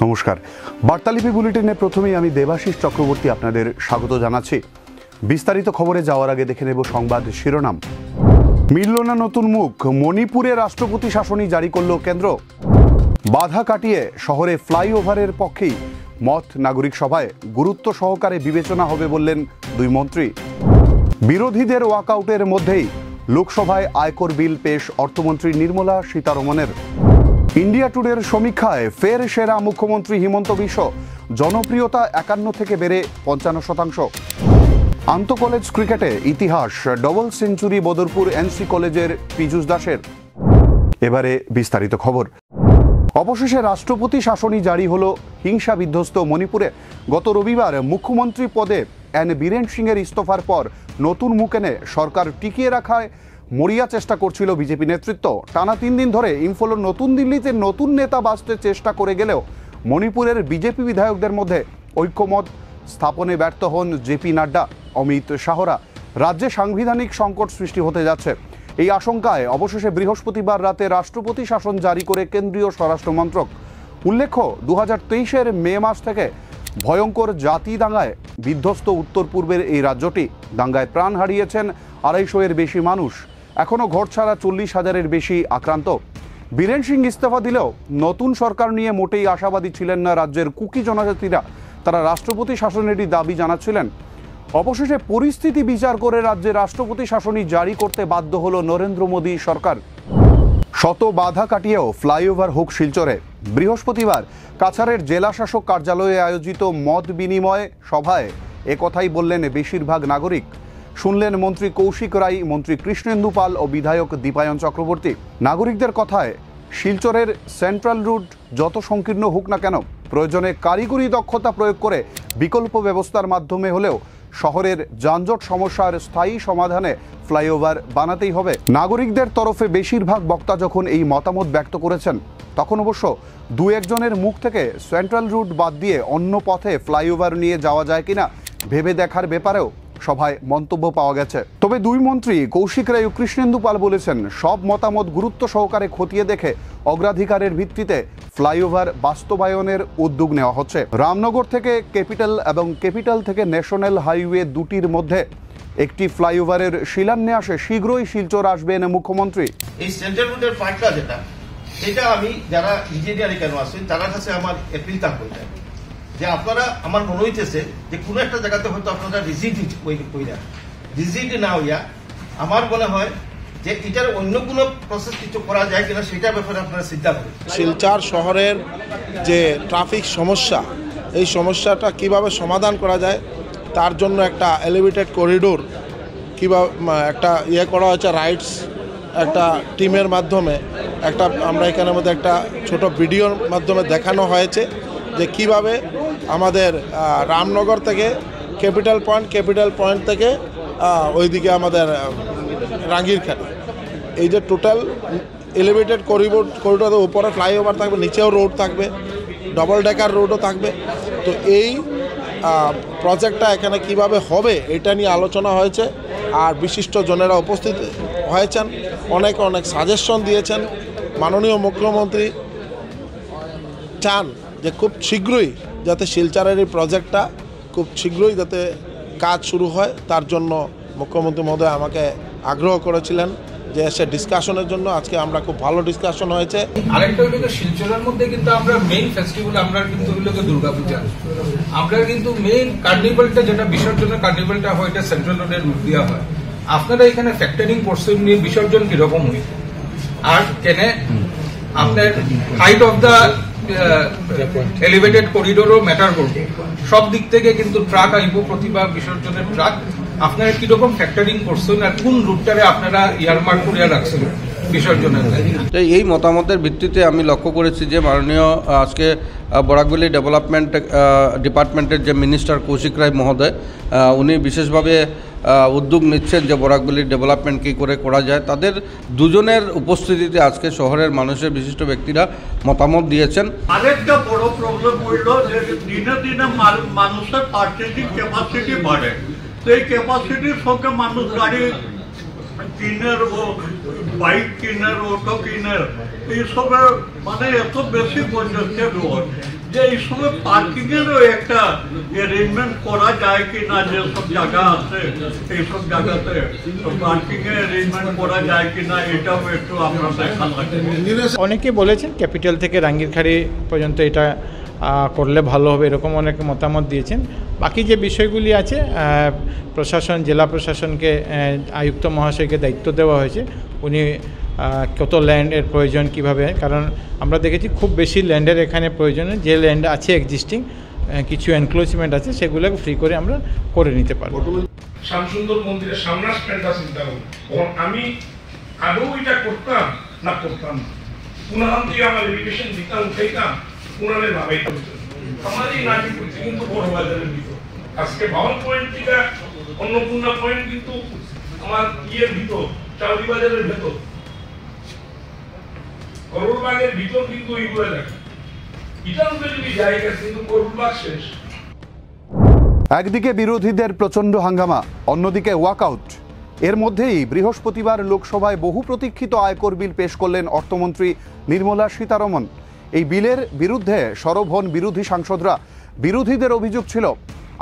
নমস্কার, বার্তালিপি বুলেটিনে প্রথমেই আমি দেবাশিস চক্রবর্তী আপনাদের স্বাগত জানাচ্ছি। বিস্তারিত খবরে যাওয়ার আগে দেখে নেব সংবাদ শিরোনাম। মিলল না নতুন মুখ, মণিপুরে রাষ্ট্রপতি শাসনই জারি করল কেন্দ্র। বাধা কাটিয়ে শহরে ফ্লাইওভারের পক্ষেই মত নাগরিক সভায়, গুরুত্ব সহকারে বিবেচনা হবে বললেন দুই মন্ত্রী। বিরোধীদের ওয়াকআউটের মধ্যেই লোকসভায় আয়কর বিল পেশ অর্থমন্ত্রী নির্মলা সীতারমণের। ইন্ডিয়া টুডের সমীক্ষায় ফের সেরা মুখ্যমন্ত্রী হিমন্ত বিশ্ব, জনপ্রিয়তা 51 থেকে বেড়ে 55%। আন্তঃকলেজ ক্রিকেটে ইতিহাস, ডবল সেঞ্চুরি বদরপুর এনসি কলেজের পীযূষ দাসের। এবারে বিস্তারিত খবর। অবশেষে রাষ্ট্রপতি শাসনই জারি হল হিংসা বিধ্বস্ত মণিপুরে। গত রবিবার মুখ্যমন্ত্রী পদে এন বীরেন সিংয়ের ইস্তফার পর নতুন মুখ এনে সরকার টিকিয়ে রাখায় মরিয়া চেষ্টা করছিল বিজেপি নেতৃত্ব। টানা 3 দিন ধরে ইম্ফলের নতুন দিল্লিতে নতুন নেতা বাছতে চেষ্টা করে গেলেও মণিপুরের বিজেপি বিধায়কদের মধ্যে ঐক্যমত স্থাপনে ব্যর্থ হন জেপি নাড্ডা, অমিত শাহরা। রাজ্যে সাংবিধানিক সংকট সৃষ্টি হতে যাচ্ছে, এই আশঙ্কায় অবশেষে বৃহস্পতিবার রাতে রাষ্ট্রপতি শাসন জারি করে কেন্দ্রীয় স্বরাষ্ট্র মন্ত্রক। উল্লেখ্য, 2023-এর মে মাস থেকে ভয়ঙ্কর জাতি দাঙ্গায় বিধ্বস্ত উত্তর পূর্বের এই রাজ্যটি। দাঙ্গায় প্রাণ হারিয়েছেন 250-এর বেশি মানুষ, এখনও ঘর ছাড়া 40,000-এর বেশি আক্রান্ত। বীরেন সিং ইস্তফা দিলেও নতুন সরকার নিয়ে মোটেই আশাবাদী ছিলেন না রাজ্যের কুকি জনজাতিরা। তারা রাষ্ট্রপতি শাসনেরই দাবি জানাচ্ছিলেন। অবশেষে পরিস্থিতি বিচার করে রাজ্যে রাষ্ট্রপতি শাসনই জারি করতে বাধ্য হল নরেন্দ্র মোদী সরকার। শত বাধা কাটিয়েও ফ্লাইওভার হোক শিলচরে। বৃহস্পতিবার কাছাড়ের জেলা শাসক কার্যালয়ে আয়োজিত মত বিনিময় সভায় একথাই বললেন বেশিরভাগ নাগরিক। শুনলেন মন্ত্রী কৌশিক রায়, মন্ত্রী কৃষ্ণেন্দু পাল ও বিধায়ক দীপায়ন চক্রবর্তী। নাগরিকদের কথায়, শিলচরের সেন্ট্রাল রুট যত সংকীর্ণ হোক না কেন, প্রয়োজনে কারিগরি দক্ষতা প্রয়োগ করে বিকল্প ব্যবস্থার মাধ্যমে হলেও শহরের যানজট সমস্যার স্থায়ী সমাধানে ফ্লাইওভার বানাতেই হবে। নাগরিকদের তরফে বেশিরভাগ বক্তা যখন এই মতামত ব্যক্ত করেছেন, তখন অবশ্য 2-1 জনের মুখ থেকে সেন্ট্রাল রুট বাদ দিয়ে অন্য পথে ফ্লাইওভার নিয়ে যাওয়া যায় কিনা ভেবে দেখার ব্যাপারেও সভায় মন্তব্য পাওয়া গেছে। তবে দুই মন্ত্রী কৌশিক রায় ও কৃষ্ণেন্দু পাল বলেছেন, সব মতামত গুরুত্ব সহকারে খতিয়ে দেখে অগ্রাধিকারের ভিত্তিতে ফ্লাইওভার বাস্তবায়নের উদ্যোগ নেওয়া হচ্ছে। রামনগর থেকে ক্যাপিটাল এবং ক্যাপিটাল থেকে ন্যাশনাল হাইওয়ে দুটির মধ্যে একটি ফ্লাইওভারের শিলান্যাসে শীঘ্রই শিলচর আসবেন মুখ্যমন্ত্রী। এই সেন্ট্রাল রুটের পার্টটা যেটা আমি যারা ইঞ্জিনিয়ারিং কেন আসেন তার কাছে আমার অ্যাপিল থাকবে যে আপনারা, আমার মনে হইতেছে যে কোনো একটা জায়গাতে হয়তো আপনারা রিজিড না হইয়া আমার মনে হয় যে এটার অন্য কোনো প্রসেস কিছু করা যায় কিনা সেটার ব্যাপারে আপনারা চিন্তা করেন। শিলচর শহরের যে ট্রাফিক সমস্যা, এই সমস্যাটা কিভাবে সমাধান করা যায় তার জন্য একটা এলিভেটেড করিডোর কিভাবে একটা করা হয়েছে, রাইডস একটা টিমের মাধ্যমে একটা আমরা এখানের মধ্যে একটা ছোট ভিডিওর মাধ্যমে দেখানো হয়েছে যে কিভাবে আমাদের রামনগর থেকে ক্যাপিটাল পয়েন্ট থেকে ওইদিকে আমাদের রাঙ্গিরখানি, এই যে টোটাল এলিভেটেড করিডোরের উপরে ফ্লাইওভার থাকবে, নিচেও রোড থাকবে, ডবল ডেকার রোডও থাকবে। তো এই প্রজেক্টটা এখানে কিভাবে হবে এটা নিয়ে আলোচনা হয়েছে, আর বিশিষ্ট জনেরা উপস্থিত হয়েছেন, অনেক সাজেশন দিয়েছেন। মাননীয় মুখ্যমন্ত্রী চান যে খুব শীঘ্রই যাতে শিলচরের এই প্রজেক্টটা খুব শীঘ্রই যাতে কাজ শুরু হয়, তার জন্য মুখ্যমন্ত্রী মহোদয় আমাকে আগ্রহ করেছিলেন যে সে ডিসকাশনের জন্য। আজকে আমরা খুব ভালো ডিসকাশন হয়েছে। আরেকটা হলো শিলচরের মধ্যে কিন্তু আমরা মেইন ফেস্টিভ্যাল আমরা কিন্তু হলো দুর্গাপূজা, আমরা কিন্তু মেইন কার্নিভালটা যেটা বিসর্জনের কার্নিভালটা হয় এটা সেন্ট্রাল রোডের রুট দেওয়া হয়। আপনারা এখানে ফ্যাক্টরিং করছেন নিয়ে বিসর্জন কিরকম হয়, আর কেন আপনার হাইট অফ দ্য এলিভেটেড করিডোরও ম্যাটার করবে। সব দিক থেকে কিন্তু ট্রাক আইব, প্রতিবার বিসর্জনের ট্রাক আপনারা কিরকম ফ্যাক্টরিং করছেন আর কোন রুটটারে আপনারা ইয়ারমার্ক করে রাখছেন বিসর্জনের। এই মতামতের ভিত্তিতে আমি লক্ষ্য করেছি যে মাননীয় আজকে বরাকভ্যালি ডেভেলপমেন্ট ডিপার্টমেন্টের যে মিনিস্টার কৌশিক রায় মহোদয়, উনি বিশেষভাবে উদ্যোগ নিচ্ছেন যে বরাকভ্যালি ডেভেলপমেন্ট কী করে করা যায়। তাদের দুজনের উপস্থিতিতে আজকে শহরের মানুষের বিশিষ্ট ব্যক্তিরা মতামত দিয়েছেন। আরেকটা বড় প্রবলেম হইল যে দিনে দিনে মানুষের পার্চেসিং ক্যাপাসিটি বাড়ে, তো এই ক্যাপাসিটির সঙ্গে মানুষ গাড়ি কিনার, ও বাইক কিনার, অটো কিনার, এইসবের মানে এত বেশি কনজেস্টেড রোড যে এই সময় পার্কিং এরও একটা অ্যারেঞ্জমেন্ট করা যায় কিনা, যেসব জায়গা আছে এইসব জায়গাতে পার্কিং এর অ্যারেঞ্জমেন্ট করা যায় কিনা, এটাও একটু আমরা দেখা লাগে। অনেকে বলেছেন ক্যাপিটাল থেকে রাঙ্গিরখাড়ি পর্যন্ত এটা করলে ভালো হবে, এরকম অনেকে মতামত দিয়েছেন। বাকি যে বিষয়গুলি আছে প্রশাসন, জেলা প্রশাসনকে, আয়ুক্ত মহাশয়কে দায়িত্ব দেওয়া হয়েছে। উনি কত ল্যান্ডের প্রয়োজন কিভাবে, কারণ আমরা দেখেছি খুব বেশি ল্যান্ডের এখানে প্রয়োজন, যে ল্যান্ড আছে এক্সিস্টিং কিছু এনক্লোজমেন্ট আছে সেগুলোকে ফ্রি করে আমরা করে নিতে পারবো। শ্যামসুন্দর মন্দিরের সামনে স্ট্যান্ডটা চিন্তা করুন, তখন আমি আদৌ এটা করতাম না করতাম না, পুনরাম দিয়ে আমার এডুকেশন দিতাম, উঠাইতাম, পুনরামের ভাবাইতাম। আমারই নাটি করছে কিন্তু বড় বাজারের ভিতর, আজকে ভাওয়াল পয়েন্ট থেকে অন্নপূর্ণা পয়েন্ট কিন্তু আমার ইয়ের ভিতর, চাউরি বাজারের ভেতর, করুলবাগের ভিতর কিন্তু ওইগুলো দেখে। এটার উপরে যদি জায়গা কিন্তু করুলবাগ শেষ। একদিকে বিরোধীদের প্রচণ্ড হাঙ্গামা, অন্যদিকে ওয়াকআউট। এর মধ্যেই বৃহস্পতিবার লোকসভায় বহু প্রতীক্ষিত আয়কর বিল পেশ করলেন অর্থমন্ত্রী নির্মলা সীতারমণ। এই বিলের বিরুদ্ধে সরব হন বিরোধী সাংসদরা। বিরোধীদের অভিযোগ ছিল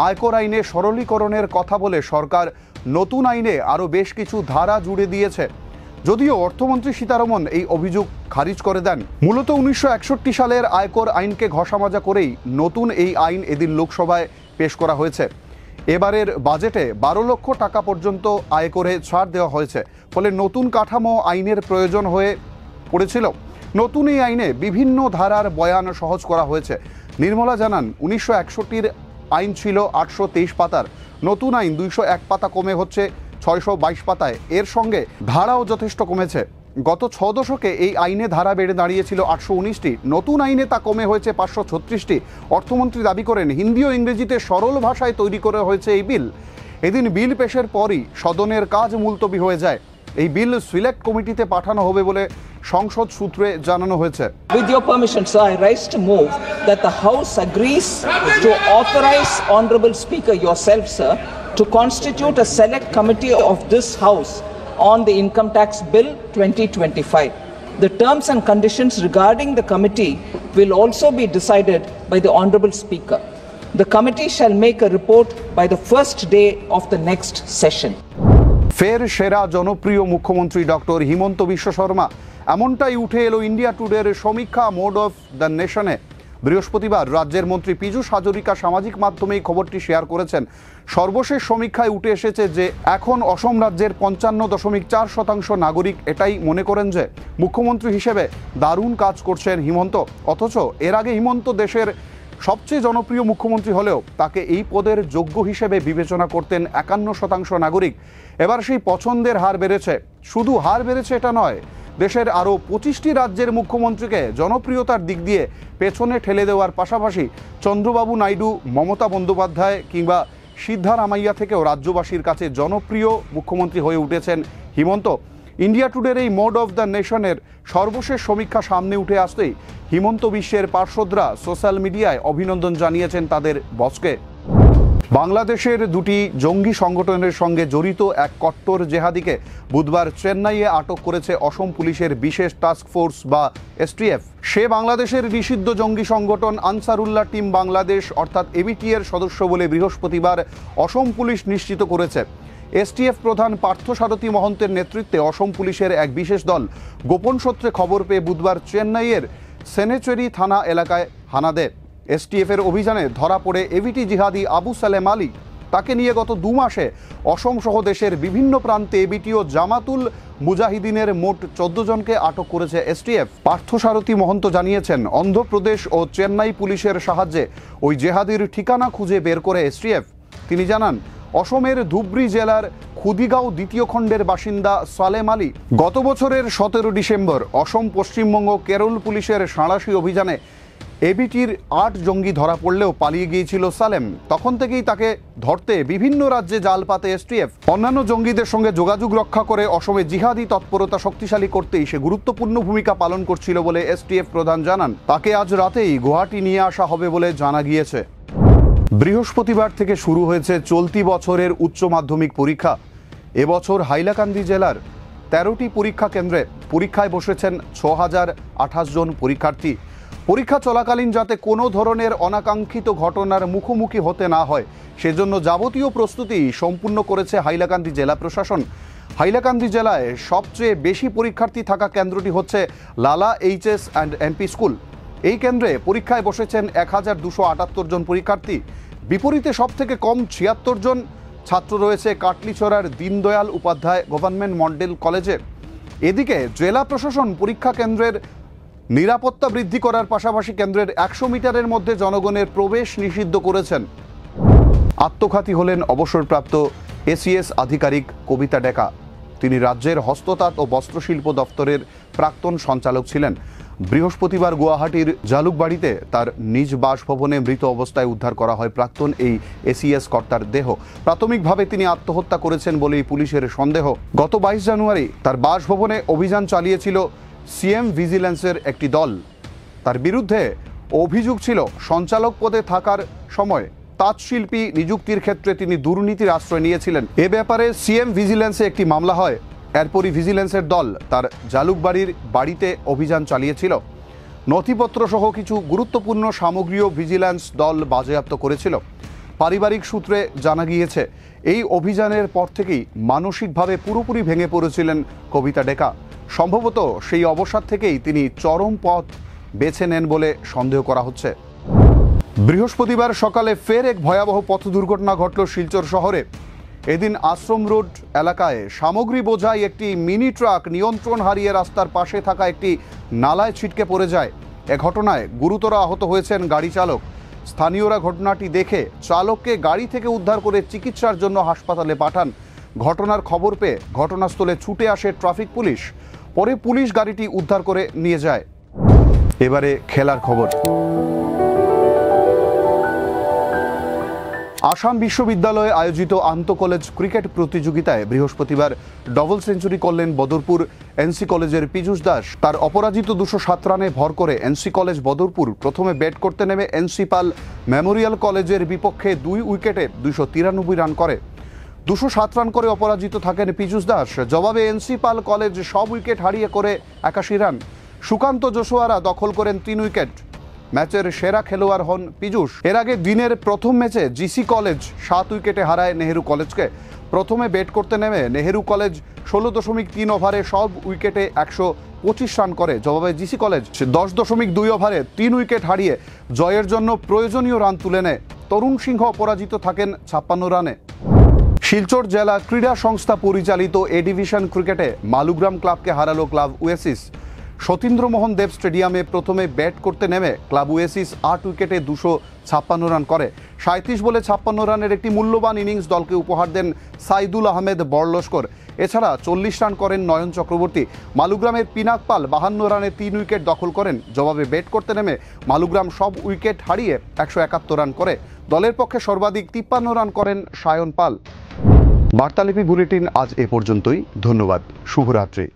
আয়কর আইনে সরলীকরণের কথা বলে সরকার নতুন আইনে আরও বেশ কিছু ধারা জুড়ে দিয়েছে। যদিও অর্থমন্ত্রী সীতারমণ এই অভিযোগ খারিজ করে দেন। মূলত 1961 সালের আয়কর আইনকে ঘষামাজা করেই নতুন এই আইন এদিন লোকসভায় পেশ করা হয়েছে। এবারের বাজেটে 12 লক্ষ টাকা পর্যন্ত আয়করে ছাড় দেওয়া হয়েছে, ফলে নতুন কাঠামো আইনের প্রয়োজন হয়ে পড়েছিল। নতুন এই আইনে বিভিন্ন ধারার বয়ান সহজ করা হয়েছে। নির্মলা জানান 1961 আইন ছিল 823 পাতার, নতুন আইন 201 পাতা কমে হচ্ছে 622 পাতায়। এর সঙ্গে ধারাও যথেষ্ট কমেছে। গত 6 দশকে এই আইনে ধারা বেড়ে দাঁড়িয়েছিল 819টি, নতুন আইনে তা কমে হয়েছে 536টি। অর্থমন্ত্রী দাবি করেন হিন্দি ও ইংরেজিতে সরল ভাষায় তৈরি করা হয়েছে এই বিল। এদিন বিল পেশের পরই সদনের কাজ মুলতবি হয়ে যায়। এই বিল সিলেক্ট কমিটিতে পাঠানো হবে বলে সংসদ সূত্রে জানানো হয়েছে। With your permission, sir, I rise to move that the House agrees to authorize Honorable Speaker yourself, sir, to constitute a select committee of this House on the Income Tax Bill 2025. The terms and conditions regarding the committee will also be decided by the Honorable Speaker. The committee shall make a report by the first day of the next session. ফের সেরা জনপ্রিয় মুখ্যমন্ত্রী doctor Himanta Biswa Sarma, এমনটাই উঠে এলো India টুডের সমীক্ষা mode of the নেশনে। বৃহস্পতিবার রাজ্যের মন্ত্রী পীযূষ হাজরিকা সামাজিক মাধ্যমে এই খবরটি শেয়ার করেছেন। সর্বশেষ সমীক্ষায় উঠে এসেছে যে এখন অসম রাজ্যের 55.4% নাগরিক এটাই মনে করেন যে মুখ্যমন্ত্রী হিসেবে দারুণ কাজ করছেন হিমন্ত। অথচ এর আগে হিমন্ত দেশের সবচেয়ে জনপ্রিয় মুখ্যমন্ত্রী হলেও তাকে এই পদের যোগ্য হিসেবে বিবেচনা করতেন 51% নাগরিক। এবার সেই পছন্দের হার বেড়েছে। শুধু হার বেড়েছে এটা নয়, দেশের আরও 25টি রাজ্যের মুখ্যমন্ত্রীকে জনপ্রিয়তার দিক দিয়ে পেছনে ঠেলে দেওয়ার পাশাপাশি চন্দ্রবাবু নাইডু, মমতা বন্দ্যোপাধ্যায় কিংবা সিদ্ধারামাইয়া থেকেও রাজ্যবাসীর কাছে জনপ্রিয় মুখ্যমন্ত্রী হয়ে উঠেছেন হিমন্ত। ইন্ডিয়া টুডের এই মোড অফ দ্য নেশনের সর্বশেষ সমীক্ষা সামনে উঠে আসতেই হিমন্ত বিশ্বের পার্শ্বদরা সোশ্যাল মিডিয়ায় অভিনন্দন জানিয়েছেন তাদের বসকে। বাংলাদেশের দুটি জঙ্গি সংগঠনের সঙ্গে জড়িত এক কট্টর জেহাদিকে বুধবার চেন্নাইয়ে আটক করেছে অসম পুলিশের বিশেষ টাস্ক ফোর্স বা এসটিএফ। সে বাংলাদেশের নিষিদ্ধ জঙ্গি সংগঠন আনসারুল্লাহ টিম বাংলাদেশ অর্থাৎ এবিটি এর সদস্য বলে বৃহস্পতিবার অসম পুলিশ নিশ্চিত করেছে। এসটিএফ প্রধান পার্থসারথী মহন্তের নেতৃত্বে অসম পুলিশের এক বিশেষ দল গোপন সূত্রে খবর পেয়ে বুধবার চেন্নাইয়ের সেনেচুরি থানা এলাকায় হানা দেয়। এসটিএফের অভিযানে ধরা পড়ে এবিটি জিহাদি আবু সালেম আলী। তাকে নিয়ে গত 2 মাসে অসম সহ দেশের বিভিন্ন প্রান্তে এবিটি ও জামাতুল মুজাহিদিনের মোট 14 জনকে আটক করেছে এসটিএফ। পার্থসারথী মহন্ত জানিয়েছেন অন্ধ্রপ্রদেশ ও চেন্নাই পুলিশের সাহায্যে ওই জেহাদির ঠিকানা খুঁজে বের করে এসটিএফ। তিনি জানান অসমের ধুবড়ী জেলার খুদিগাঁও 2য় খণ্ডের বাসিন্দা সালেম আলী গত বছরের 17 ডিসেম্বর অসম, পশ্চিমবঙ্গ, কেরল পুলিশের সাঁড়াশি অভিযানে এবিটির 8 জঙ্গি ধরা পড়লেও পালিয়ে গিয়েছিল সালেম। তখন থেকেই তাকে ধরতে বিভিন্ন রাজ্যে জাল পাতে এসটিএফ। অন্যান্য জঙ্গিদের সঙ্গে যোগাযোগ রক্ষা করে অসমে জিহাদি তৎপরতা শক্তিশালী করতেই সে গুরুত্বপূর্ণ ভূমিকা পালন করছিল বলে এসটিএফ প্রধান জানান। তাকে আজ রাতেই গুয়াহাটি নিয়ে আসা হবে বলে জানা গিয়েছে। বৃহস্পতিবার থেকে শুরু হয়েছে চলতি বছরের উচ্চ মাধ্যমিক পরীক্ষা। এবছর হাইলাকান্দি জেলার 13টি পরীক্ষা কেন্দ্রে পরীক্ষায় বসেছেন 6028 জন পরীক্ষার্থী। পরীক্ষা চলাকালীন যাতে কোনো ধরনের অনাকাঙ্ক্ষিত ঘটনার মুখোমুখি হতে না হয় সেজন্য যাবতীয় প্রস্তুতি সম্পূর্ণ করেছে হাইলাকান্দি জেলা প্রশাসন। হাইলাকান্দি জেলায় সবচেয়ে বেশি পরীক্ষার্থী থাকা কেন্দ্রটি হচ্ছে লালা এইচএস অ্যান্ড এমপি স্কুল। এই কেন্দ্রে পরীক্ষায় বসেছেন 1278 জন পরীক্ষার্থী। বিপরীতে সবথেকে কম 76 জন ছাত্র রয়েছে কাটলিছড়ার দীনদয়াল উপাধ্যায় গভর্নমেন্ট মডেল কলেজে। এদিকে জেলা প্রশাসন পরীক্ষা কেন্দ্রের নিরাপত্তা বৃদ্ধি করার পাশাপাশি কেন্দ্রের 100 মিটারের মধ্যে জনগণের প্রবেশ নিষিদ্ধ করেছেন। আত্মঘাতী হলেন অবসরপ্রাপ্ত এসিএস আধিকারিক কবিতা ডেকা। তিনি রাজ্যের হস্ততাঁত ও বস্ত্রশিল্প দপ্তরের প্রাক্তন সঞ্চালক ছিলেন। বৃহস্পতিবার গুয়াহাটির জালুকবাড়িতে তার নিজ বাসভবনে মৃত অবস্থায় উদ্ধার করা হয় প্রাক্তন এই এসিএস কর্তার দেহ। প্রাথমিকভাবে তিনি আত্মহত্যা করেছেন বলেই পুলিশের সন্দেহ। গত 22 জানুয়ারি তার বাসভবনে অভিযান চালিয়েছিল সিএম ভিজিল্যান্সের একটি দল। তার বিরুদ্ধে অভিযোগ ছিল সঞ্চালক পদে থাকার সময় তাঁতশিল্পী নিযুক্তির ক্ষেত্রে তিনি দুর্নীতির আশ্রয় নিয়েছিলেন। এ ব্যাপারে সিএম ভিজিল্যান্সে একটি মামলা হয়। এরপরই ভিজিল্যান্সের দল তার জালুকবাড়ির বাড়িতে অভিযান চালিয়েছিল। নথিপত্র সহ কিছু গুরুত্বপূর্ণ সামগ্রীও ভিজিল্যান্স দল বাজেয়াপ্ত করেছিল। পারিবারিক সূত্রে জানা গিয়েছে এই অভিযানের পর থেকেই মানসিকভাবে পুরোপুরি ভেঙে পড়েছিলেন কবিতা ডেকা। সম্ভবত সেই অবসাদ থেকেই তিনি চরম পথ বেছে নেন বলে সন্দেহ করা হচ্ছে। বৃহস্পতিবার সকালে ফের এক ভয়াবহ পথ দুর্ঘটনা ঘটল শিলচর শহরে। এদিন আশ্রম রোড এলাকায় সামগ্রী বোঝাই একটি মিনি ট্রাক নিয়ন্ত্রণ হারিয়ে রাস্তার পাশে থাকা একটি নালায় ছিটকে পড়ে যায়। এ ঘটনায় গুরুতর আহত হয়েছেন গাড়ি চালক। স্থানীয়রা ঘটনাটি দেখে চালককে গাড়ি থেকে উদ্ধার করে চিকিৎসার জন্য হাসপাতালে পাঠান। ঘটনার খবর পেয়ে ঘটনাস্থলে ছুটে আসে ট্রাফিক পুলিশ। পরে পুলিশ গাড়িটি উদ্ধার করে নিয়ে যায়। এবারে খেলার খবর। আসাম বিশ্ববিদ্যালয়ে আয়োজিত আন্তঃকলেজ ক্রিকেট প্রতিযোগিতায় বৃহস্পতিবার ডবল সেঞ্চুরি করলেন বদরপুর এনসি কলেজের পীযূষ দাস। তার অপরাজিত 207 রানে ভর করে এনসি কলেজ বদরপুর প্রথমে ব্যাট করতে নেমে এনসি পাল মেমোরিয়াল কলেজের বিপক্ষে 2 উইকেটে 293 রান করে। 207 রান করে অপরাজিত থাকেন পীযূষ দাস। জবাবে এনসি পাল কলেজ সব উইকেট হারিয়ে করে 81 রান। সুকান্ত জোশোয়ারা দখল করেন 3 উইকেট। ম্যাচের সেরা খেলোয়াড় হন পীযূষ। এর আগে দিনের প্রথম ম্যাচে জিসি কলেজ 7 উইকেটে হারায় নেহেরু কলেজকে। প্রথমে ব্যাট করতে নেমে নেহেরু কলেজ 16.3 ওভারে সব উইকেটে 125 রান করে। জবাবে জিসি কলেজ 10.2 ওভারে 3 উইকেট হারিয়ে জয়ের জন্য প্রয়োজনীয় রান তুলে নেয়। তরুণ সিংহ অপরাজিত থাকেন 56 রানে। শিলচর জেলা ক্রীড়া সংস্থা পরিচালিত এ ডিভিশন ক্রিকেটে মালুগ্রাম ক্লাবকে হারালো ক্লাব ওয়েসিস। সতীন্দ্রমোহন দেব স্টেডিয়ামে প্রথমে ব্যাট করতে নেমে ক্লাব ওয়েসিস 8 উইকেটে 256 রান করে। 37 বলে 56 রানের একটি মূল্যবান ইনিংস দলকে উপহার দেন সাইদুল আহমেদ বড়লস্কর। এছাড়া 40 রান করেন নয়ন চক্রবর্তী। মালুগ্রামের পিনাক পাল 52 রানে 3 উইকেট দখল করেন। জবাবে ব্যাট করতে নেমে মালুগ্রাম সব উইকেট হারিয়ে 171 রান করে। দলের পক্ষে সর্বাধিক 53 রান করেন সায়ন পাল। বার্তালিপি বুলেটিন আজ এ পর্যন্তই। ধন্যবাদ। শুভরাত্রি।